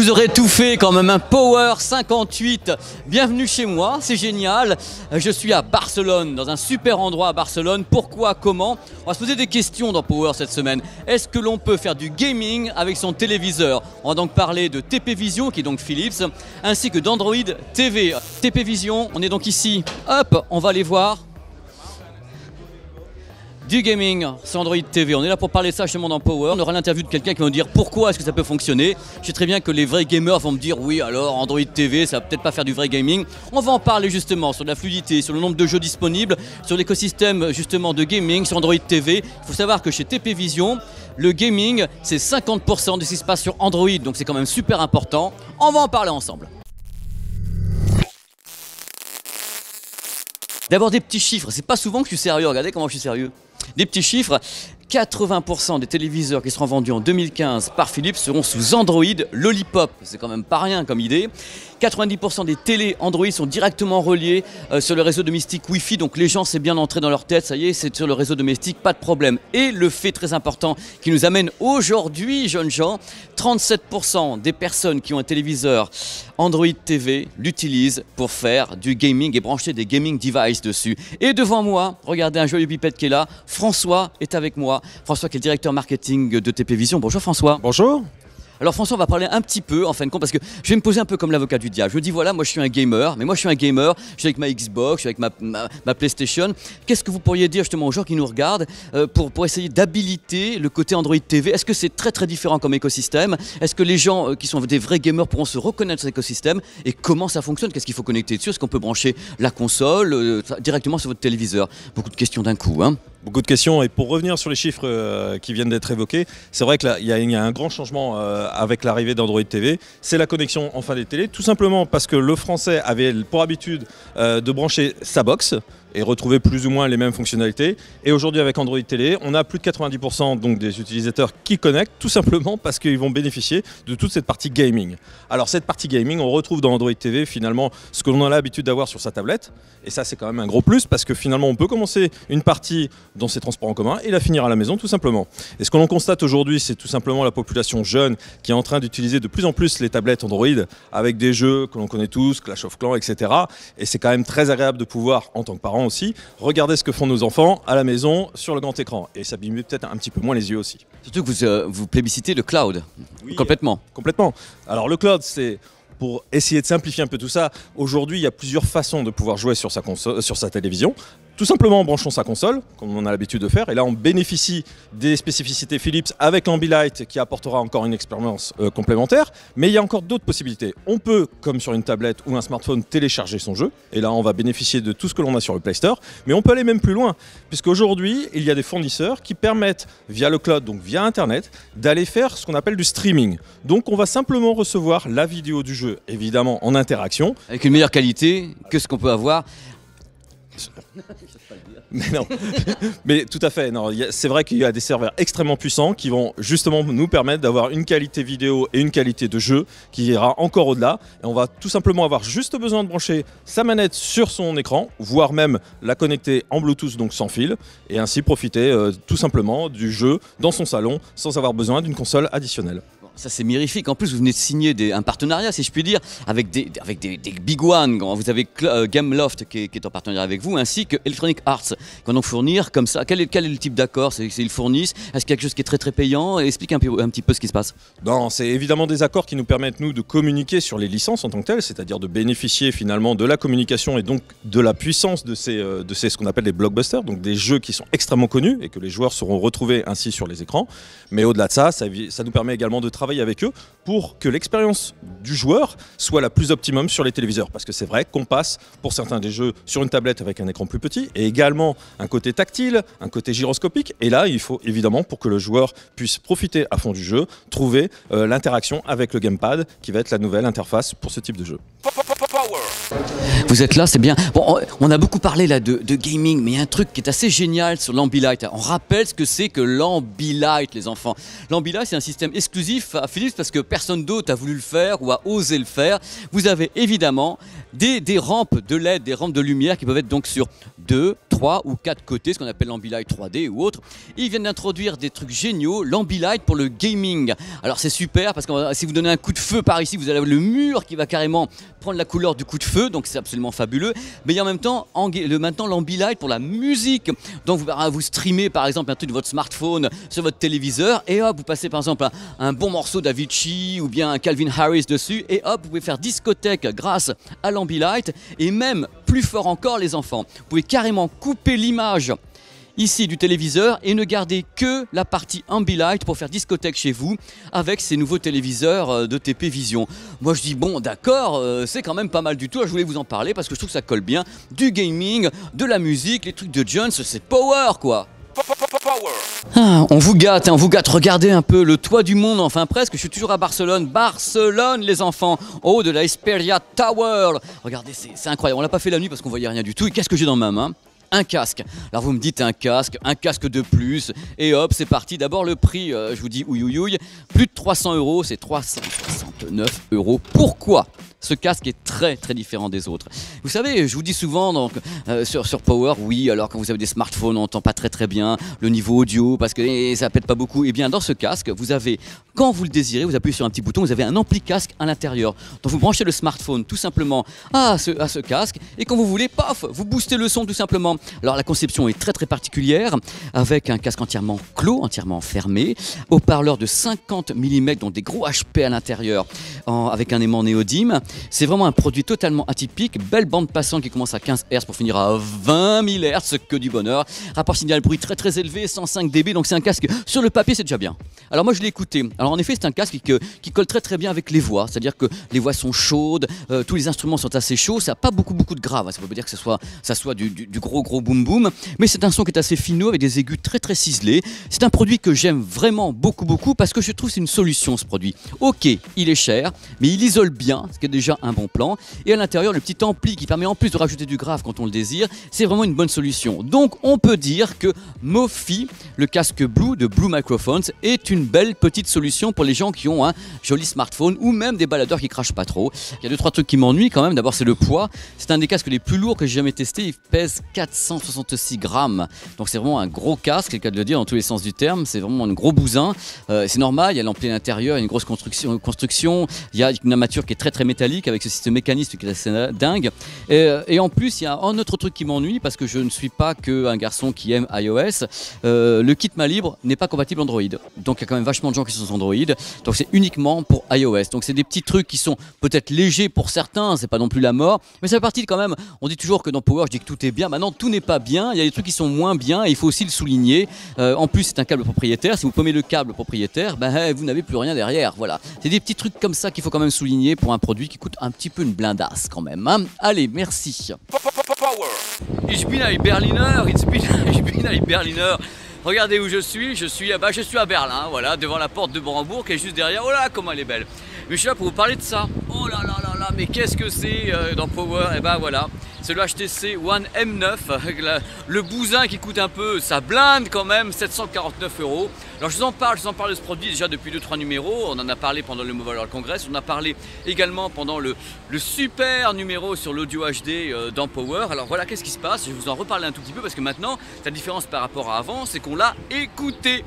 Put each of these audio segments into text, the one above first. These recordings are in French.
vous aurais tout fait quand même, un Power 58. Bienvenue chez moi, c'est génial. Je suis à Barcelone, dans un super endroit à Barcelone. Pourquoi, comment? On va se poser des questions dans Power cette semaine. Est-ce que l'on peut faire du gaming avec son téléviseur? On va donc parler de TP Vision, qui est donc Philips, ainsi que d'Android TV. TP Vision, on est donc ici. Hop, on va aller voir du gaming sur Android TV. On est là pour parler de ça justement dans Power. On aura l'interview de quelqu'un qui va nous dire pourquoi est-ce que ça peut fonctionner. Je sais très bien que les vrais gamers vont me dire oui, alors Android TV ça va peut-être pas faire du vrai gaming. On va en parler justement sur la fluidité, sur le nombre de jeux disponibles, sur l'écosystème justement de gaming sur Android TV. Il faut savoir que chez TP Vision, le gaming c'est 50% de ce qui se passe sur Android, donc c'est quand même super important. On va en parler ensemble. D'abord des petits chiffres, c'est pas souvent que je suis sérieux, regardez comment je suis sérieux. Des petits chiffres, 80% des téléviseurs qui seront vendus en 2015 par Philips seront sous Android Lollipop. C'est quand même pas rien comme idée. 90% des télés Android sont directement reliés sur le réseau domestique Wi-Fi. Donc les gens, c'est bien entré dans leur tête, ça y est, c'est sur le réseau domestique, pas de problème. Et le fait très important qui nous amène aujourd'hui, jeunes gens, 37% des personnes qui ont un téléviseur Android TV l'utilisent pour faire du gaming et brancher des gaming devices dessus. Et devant moi, regardez un joyeux pipette qui est là, François est avec moi. François qui est le directeur marketing de TP Vision. Bonjour François. Bonjour. Alors François, on va parler un petit peu en fin de compte parce que je vais me poser un peu comme l'avocat du diable. Je dis voilà, moi je suis un gamer, mais moi je suis un gamer, je suis avec ma Xbox, je suis avec ma PlayStation. Qu'est-ce que vous pourriez dire justement aux gens qui nous regardent pour essayer d'habiliter le côté Android TV? Est-ce que c'est très très différent comme écosystème? Est-ce que les gens qui sont des vrais gamers pourront se reconnaître dans cet écosystème? Et comment ça fonctionne? Qu'est-ce qu'il faut connecter dessus? Est-ce qu'on peut brancher la console directement sur votre téléviseur? Beaucoup de questions d'un coup, hein. Beaucoup de questions, et pour revenir sur les chiffres qui viennent d'être évoqués, c'est vrai qu'il y a un grand changement avec l'arrivée d'Android TV, c'est la connexion enfin des télés, tout simplement parce que le français avait pour habitude de brancher sa box et retrouver plus ou moins les mêmes fonctionnalités. Et aujourd'hui avec Android Télé, on a plus de 90% donc des utilisateurs qui connectent, tout simplement parce qu'ils vont bénéficier de toute cette partie gaming. Alors cette partie gaming, on retrouve dans Android TV finalement ce que l'on a l'habitude d'avoir sur sa tablette, et ça c'est quand même un gros plus parce que finalement on peut commencer une partie dans ses transports en commun et la finir à la maison tout simplement. Et ce que l'on constate aujourd'hui, c'est tout simplement la population jeune qui est en train d'utiliser de plus en plus les tablettes Android avec des jeux que l'on connaît tous, Clash of Clans, etc. Et c'est quand même très agréable de pouvoir, en tant que parent aussi, regarder ce que font nos enfants à la maison sur le grand écran, et s'abîmer peut-être un petit peu moins les yeux aussi. Surtout que vous plébiscitez le cloud, oui, complètement. Complètement. Alors le cloud, c'est pour essayer de simplifier un peu tout ça. Aujourd'hui, il y a plusieurs façons de pouvoir jouer sur sa télévision. Tout simplement en branchant sa console, comme on a l'habitude de faire, et là on bénéficie des spécificités Philips avec l'Ambilight qui apportera encore une expérience complémentaire, mais il y a encore d'autres possibilités. On peut, comme sur une tablette ou un smartphone, télécharger son jeu, et là on va bénéficier de tout ce que l'on a sur le Play Store, mais on peut aller même plus loin, puisqu'aujourd'hui il y a des fournisseurs qui permettent, via le cloud, donc via Internet, d'aller faire ce qu'on appelle du streaming. Donc on va simplement recevoir la vidéo du jeu, évidemment en interaction. Avec une meilleure qualité que ce qu'on peut avoir. Mais non, mais tout à fait. C'est vrai qu'il y a des serveurs extrêmement puissants qui vont justement nous permettre d'avoir une qualité vidéo et une qualité de jeu qui ira encore au-delà. Et on va tout simplement avoir juste besoin de brancher sa manette sur son écran, voire même la connecter en Bluetooth, donc sans fil, et ainsi profiter tout simplement du jeu dans son salon sans avoir besoin d'une console additionnelle. Ça c'est mirifique. En plus vous venez de signer un partenariat, si je puis dire, avec des big one. Vous avez Gameloft qui est en partenariat avec vous, ainsi que Electronic Arts qui vont donc fournir comme ça. Quel est le type d'accord? Ils fournissent? Est-ce qu'il y a quelque chose qui est très très payant? Explique un petit peu ce qui se passe. Non, c'est évidemment des accords qui nous permettent nous de communiquer sur les licences en tant que telles, c'est-à-dire de bénéficier finalement de la communication et donc de la puissance de ces ce qu'on appelle des blockbusters, donc des jeux qui sont extrêmement connus et que les joueurs seront retrouvés ainsi sur les écrans. Mais au-delà de ça nous permet également de travailler avec eux pour que l'expérience du joueur soit la plus optimum sur les téléviseurs, parce que c'est vrai qu'on passe pour certains des jeux sur une tablette avec un écran plus petit et également un côté tactile, un côté gyroscopique, et là il faut évidemment, pour que le joueur puisse profiter à fond du jeu, trouver l'interaction avec le gamepad qui va être la nouvelle interface pour ce type de jeu. Vous êtes là, c'est bien. Bon, on a beaucoup parlé là de gaming, mais il y a un truc qui est assez génial sur l'Ambilight. On rappelle ce que c'est que l'Ambilight, les enfants. L'Ambilight, c'est un système exclusif à Philips parce que personne d'autre a voulu le faire ou a osé le faire. Vous avez évidemment des rampes de LED, des rampes de lumière qui peuvent être donc sur 2, 3, 3 ou 4 côtés, ce qu'on appelle l'Ambilight 3D ou autre. Et ils viennent d'introduire des trucs géniaux, l'Ambilight pour le gaming. Alors c'est super parce que si vous donnez un coup de feu par ici, vous allez avoir le mur qui va carrément prendre la couleur du coup de feu, donc c'est absolument fabuleux. Mais il y a en même temps maintenant l'Ambilight pour la musique. Donc vous streamez par exemple un truc de votre smartphone sur votre téléviseur et hop, vous passez par exemple un bon morceau d'Avicii ou bien un Calvin Harris dessus et hop, vous pouvez faire discothèque grâce à l'Ambilight. Et même plus fort encore les enfants, vous pouvez carrément couper l'image ici du téléviseur et ne garder que la partie Ambilight pour faire discothèque chez vous avec ces nouveaux téléviseurs de TP Vision. Moi je dis bon d'accord, c'est quand même pas mal du tout. Je voulais vous en parler parce que je trouve que ça colle bien. Du gaming, de la musique, les trucs de Jones, c'est power quoi. Ah, on vous gâte, regardez un peu le toit du monde, enfin presque, je suis toujours à Barcelone, les enfants, en haut de la Esperia Tower. Regardez, c'est incroyable, on l'a pas fait la nuit parce qu'on voyait rien du tout. Et qu'est-ce que j'ai dans ma main ? Un casque. Alors vous me dites un casque de plus, et hop, c'est parti. D'abord le prix, je vous dis ouïouïouï, plus de 300 €, c'est 369 €. Pourquoi ? Ce casque est très très différent des autres. Vous savez, je vous dis souvent donc, sur Power, oui, alors quand vous avez des smartphones, on n'entend pas très très bien le niveau audio parce que ça pète pas beaucoup. Et bien dans ce casque, vous avez, quand vous le désirez, vous appuyez sur un petit bouton, vous avez un ampli casque à l'intérieur. Donc vous branchez le smartphone tout simplement à ce casque et quand vous voulez, paf, vous boostez le son tout simplement. Alors la conception est très très particulière avec un casque entièrement clos, entièrement fermé, haut-parleur de 50 mm, donc des gros HP à l'intérieur avec un aimant néodyme. C'est vraiment un produit totalement atypique, belle bande passante qui commence à 15 Hz pour finir à 20 000 Hz, que du bonheur. Rapport signal bruit très très élevé, 105 dB, donc c'est un casque, sur le papier c'est déjà bien. Alors moi je l'ai écouté, alors en effet c'est un casque qui colle très très bien avec les voix, c'est-à-dire que les voix sont chaudes, tous les instruments sont assez chauds, ça n'a pas beaucoup de grave, ça ne veut pas dire que ça soit du gros boom boom, mais c'est un son qui est assez finaux avec des aigus très très ciselés. C'est un produit que j'aime vraiment beaucoup parce que je trouve que c'est une solution ce produit. Ok, il est cher, mais il isole bien, ce qui est déjà un bon plan. Et à l'intérieur, le petit ampli qui permet en plus de rajouter du grave quand on le désire, c'est vraiment une bonne solution. Donc on peut dire que Mofi, le casque Blue de Blue Microphones, est une belle petite solution pour les gens qui ont un joli smartphone ou même des baladeurs qui crachent pas trop. Il y a 2-3 trucs qui m'ennuient quand même. D'abord c'est le poids. C'est un des casques les plus lourds que j'ai jamais testé. Il pèse 466 grammes. Donc c'est vraiment un gros casque, c'est le cas de le dire dans tous les sens du terme. C'est vraiment un gros bousin. C'est normal, il y a l'ampli à l'intérieur, il y a une grosse construction. Il y a une armature qui est très très métallique avec ce système mécanisme qui est assez dingue. Et en plus, il y a un autre truc qui m'ennuie parce que je ne suis pas qu'un garçon qui aime iOS. Le kit main libre n'est pas compatible Android. Donc il y a quand même vachement de gens qui sont sur Android. Donc c'est uniquement pour iOS. Donc c'est des petits trucs qui sont peut-être légers pour certains, c'est pas non plus la mort. Mais ça fait partie quand même, on dit toujours que dans Power, je dis que tout est bien. Maintenant, tout n'est pas bien. Il y a des trucs qui sont moins bien et il faut aussi le souligner. En plus, c'est un câble propriétaire. Si vous paumez le câble propriétaire, vous n'avez plus rien derrière. Voilà. C'est des petits trucs comme ça qu'il faut quand même souligner pour un produit qui coûte un petit peu une blindasse quand même. Hein. Allez, merci. Ich bin ein Berliner, ich bin ein Berliner. Regardez où je suis à Berlin, voilà, devant la porte de Brandebourg qui est juste derrière. Oh là, comment elle est belle. Mais je suis là pour vous parler de ça. Oh là là là là, mais qu'est-ce que c'est dans Power? Et ben voilà, c'est le HTC One M9, avec le bousin qui coûte un peu, ça blinde quand même, 749 €. Alors je vous en parle de ce produit déjà depuis 2-3 numéros, on en a parlé pendant le Mobile World Congress, on en a parlé également pendant le super numéro sur l'audio HD dans Power. Alors voilà, qu'est-ce qui se passe? Je vais vous en reparler un tout petit peu parce que maintenant, la différence par rapport à avant, c'est qu'on l'a écouté.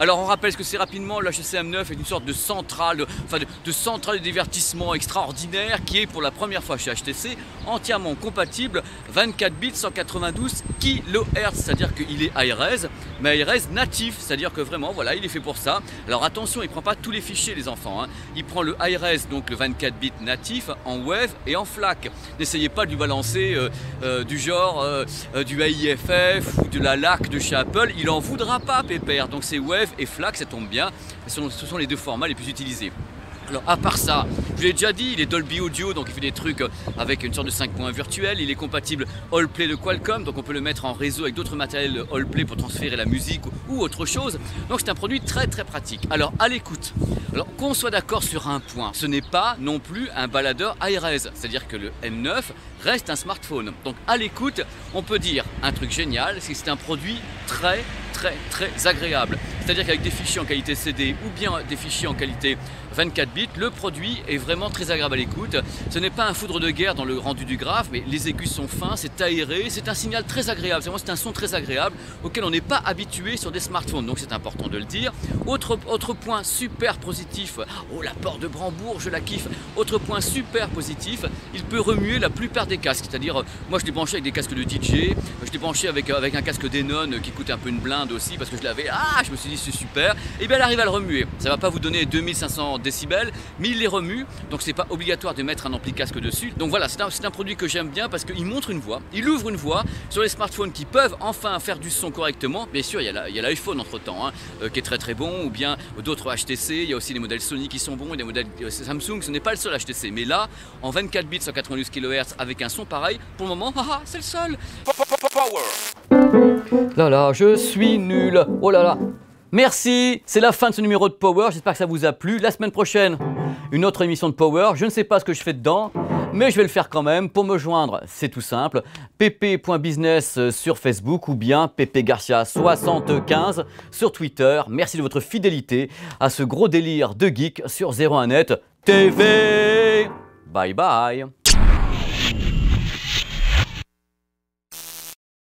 Alors on rappelle ce que c'est rapidement, le HTC M9 est une sorte de centrale, de centrale de divertissement extraordinaire qui est pour la première fois chez HTC entièrement compatible 24 bits 192 kHz, c'est-à-dire qu'il est high res, mais high res natif, c'est-à-dire que vraiment voilà, il est fait pour ça. Alors attention, il ne prend pas tous les fichiers les enfants, hein. Il prend le high res, donc le 24 bits natif en WAV et en FLAC. N'essayez pas de lui balancer du genre du AIFF ou de la LAC de chez Apple, il en voudra pas pépère. Donc c'est WAV et FLAC, ça tombe bien, ce sont les deux formats les plus utilisés. Alors à part ça, je vous l'ai déjà dit, il est Dolby Audio, donc il fait des trucs avec une sorte de 5.1 virtuel. Il est compatible AllPlay de Qualcomm, donc on peut le mettre en réseau avec d'autres matériels AllPlay pour transférer la musique ou autre chose. Donc c'est un produit très très pratique. Alors à l'écoute, alors qu'on soit d'accord sur un point, ce n'est pas non plus un baladeur high res, c'est-à-dire que le M9 reste un smartphone. Donc à l'écoute, on peut dire un truc génial, c'est que c'est un produit très agréable. C'est-à-dire qu'avec des fichiers en qualité CD ou bien des fichiers en qualité 24 bits, le produit est vraiment très agréable à l'écoute. Ce n'est pas un foudre de guerre dans le rendu du graphe, mais les aigus sont fins, c'est aéré, c'est un signal très agréable. C'est un son très agréable auquel on n'est pas habitué sur des smartphones, donc c'est important de le dire. Autre point super positif, oh la porte de Brembourg, je la kiffe. Autre point super positif, il peut remuer la plupart des casques, c'est-à-dire moi je l'ai branché avec des casques de DJ, je l'ai branché avec un casque Denon qui coûte un peu une blinde aussi parce que je l'avais, je me suis dit c'est super, et bien elle arrive à le remuer. Ça va pas vous donner 2500 décibels, mais il les remue, donc c'est pas obligatoire de mettre un ampli casque dessus. Donc voilà, c'est un produit que j'aime bien parce qu'il montre une voie, il ouvre une voie sur les smartphones qui peuvent enfin faire du son correctement. Bien sûr, il y a l'iPhone entre temps, qui est très très bon, ou bien d'autres HTC, il y a aussi des modèles Sony qui sont bons, et des modèles Samsung, ce n'est pas le seul HTC, mais là, en 24 bits 192 kHz avec un son pareil, pour le moment, c'est le seul. Là là, je suis nul. Oh là là. Merci, c'est la fin de ce numéro de Power, j'espère que ça vous a plu. La semaine prochaine, une autre émission de Power, je ne sais pas ce que je fais dedans, mais je vais le faire quand même. Pour me joindre, c'est tout simple, pp.business sur Facebook ou bien ppgarcia75 sur Twitter. Merci de votre fidélité à ce gros délire de geek sur 01net TV. Bye bye.